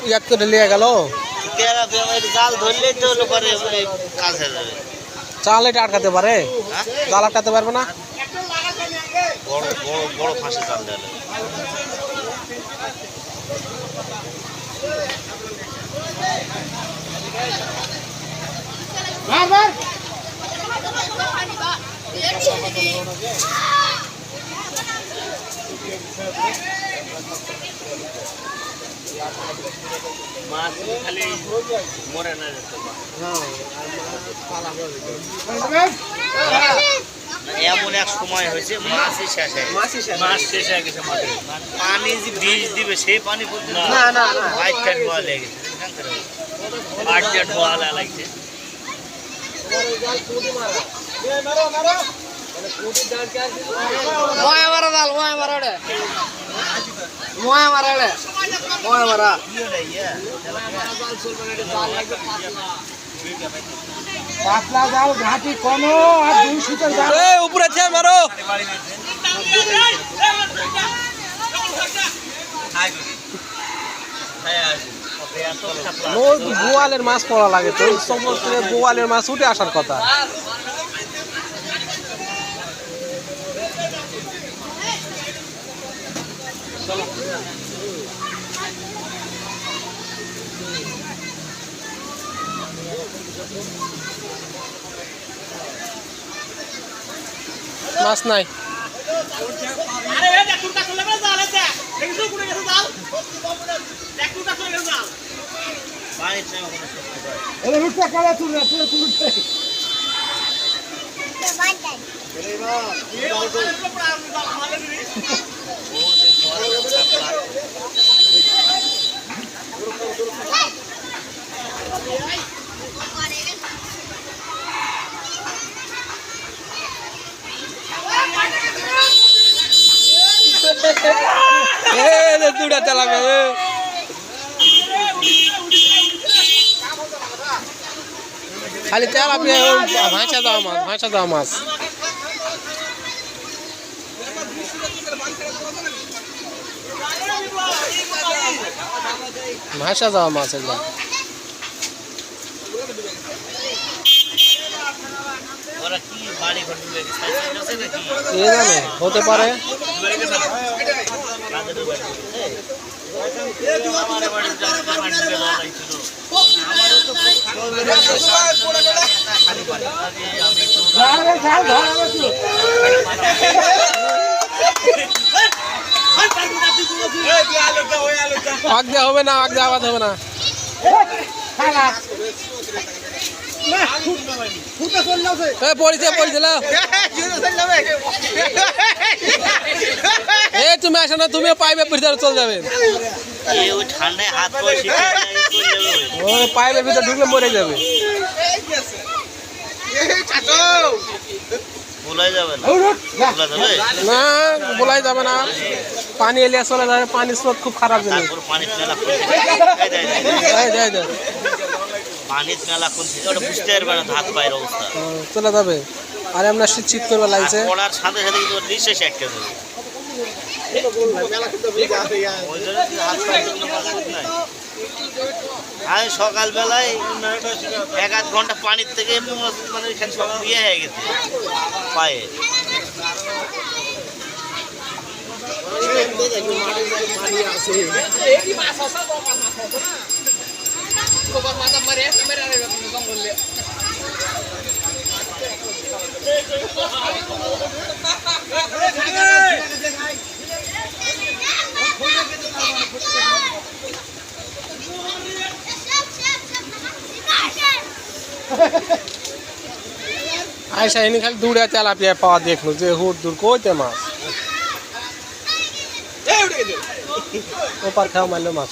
ইয়াত করে নিয়ে গেল জাল ধরলেই তো পরে কাজ হয়ে যাবে। চাল এটা আটকাতে পারে, জাল আটকাতে পারবে না। বড় বড় বড় ফাঁসে জাল দেওয়া মাছ খালি মরে না যেতে এমন এক সময় হয়েছে মাছই শেষ হয়ে মাছ শেষ হয়ে গেছে মাঠে পানি যে বীজ দিবে সেই পানি পর্যন্ত বাইকটা ঢোয়া লেগে গেছে বাইকটা ঢোয়া লাগছে ময়া মারা জাল ময়া মারা ওটা ময়া মারা ওটা ময়া মারা পাতলা জাল ঘাটি কোনো আর 2 সুতার জাল উপরে আছে মারো। বোয়ালের মাছ পড়া লাগে তো সমুদ্রে বোয়ালের মাছ উঠে আসার কথা। মাছ নাই দুটা চালাবে খালি তেল আপনি ভাঁচা দেওয়া মাছ ভাঁচা দেওয়া মাছ ভাঁচা দেওয়া মাছ এগুলো কে জানে হতে পারে। আগ দেওয়া হবে না, আগ দেওয়া আওয়াজ হবে না। তুমি আসো না, তুমিও পাইপের ভিতরে চলে যাবে। পাইপের ভিতরে ঢুকলে মরে যাবে। না বলাই যাবে না, পানি এলিয়া চলে যাবে। পানির স্রোত খুব খারাপ জিনিস। চলে যাবে। আর আমরা শীত করবে লাগছে। আমি সকালবেলায় 1-8 ঘন্টা পানির থেকে মানে সব ইয়ে হয়ে গেছে পায়ে। আয়সা এনে খালি দূরে তেলাপিয়া পাওয়া দেখলো যে হুট দূর কইতে মাছ ওপার খাও মারলো মাছ।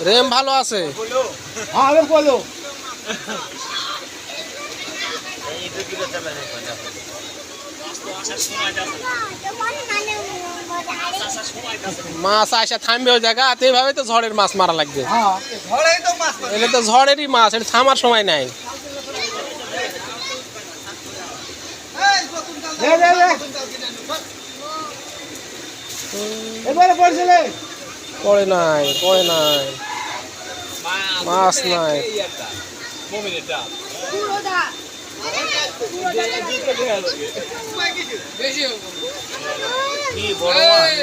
রেম ভালো আছে। মাছ আসা থামবে ওই জায়গা, এইভাবে তো ঝড়ের মাছ মারা লাগবে। এটা তো ঝড়েরই মাছ, এটা থামার সময় নাই। এবারে পড়ছিলে পড়ে নাই মাছ নাই কি বড় মাছ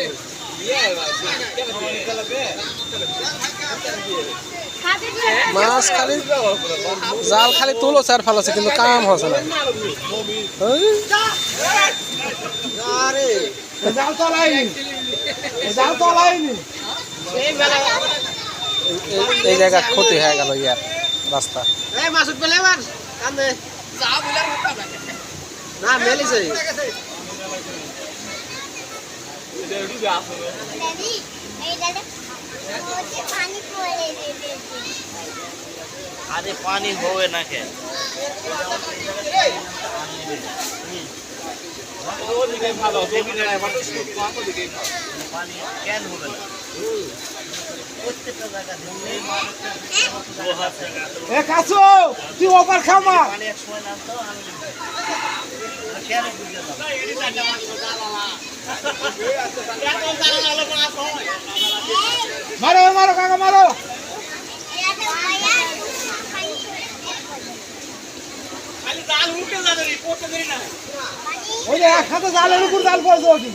মাছ খালি জাল খালি তুলো চার ফালাছে কিন্তু কাম হচ্ছে না এই জায়গা ক্ষতি হয়ে গেল ইয়ার রাস্তা না মেলিছে আরে পানি হবে না কে পানি কেন হবে না প্রত্যেকটা জায়গা কাছু তুই ওপার খামা পানি এক সময় নামতো কেন বুঝে মারো মারো কাকা মারো ওই যে এক হাতে জালের উপর জাল পড়ছে ওটি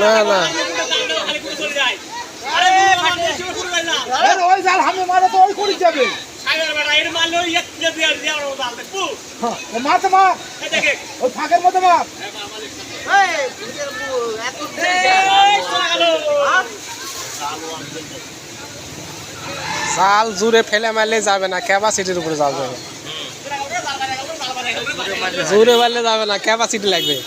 না না ওই জাল হামে মারো তো ওই করি যাবে মাথা মার ওই ফাঁকের মধ্যে মার জাল জুড়ে ফেলে মারলে যাবে না ক্যাপাসিটির উপরে জাল যাবে জুড়ে মারলে যাবে না ক্যাপাসিটি লাগবে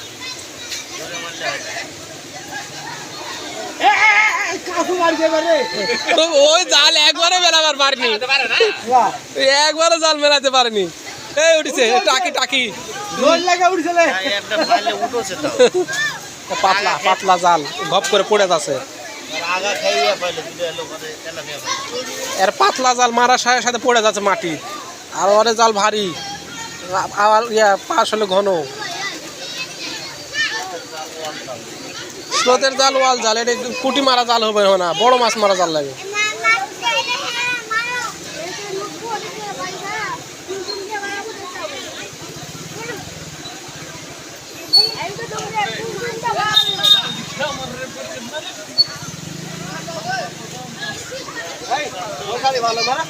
ওই জাল একবারে মেলাবার পারেনি একবারে জাল মেলাতে পারেনি এই উঠেছে টাকি টাকি পাতলা পাতলা জাল ঘপ করে পড়ে যাচ্ছে এর পাতলা জাল মারার সাথে সাথে পড়ে যাচ্ছে মাটি আর ওরে জাল ভারী আবার পাশ হলে ঘন স্রোতের জাল ওয়াল জাল এটা পুঁটি মারা জাল হবে না বড় মাছ মারা জাল লাগে ভালো মারা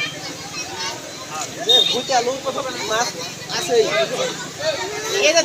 ভুতে আলু কত মাছ আছে এটা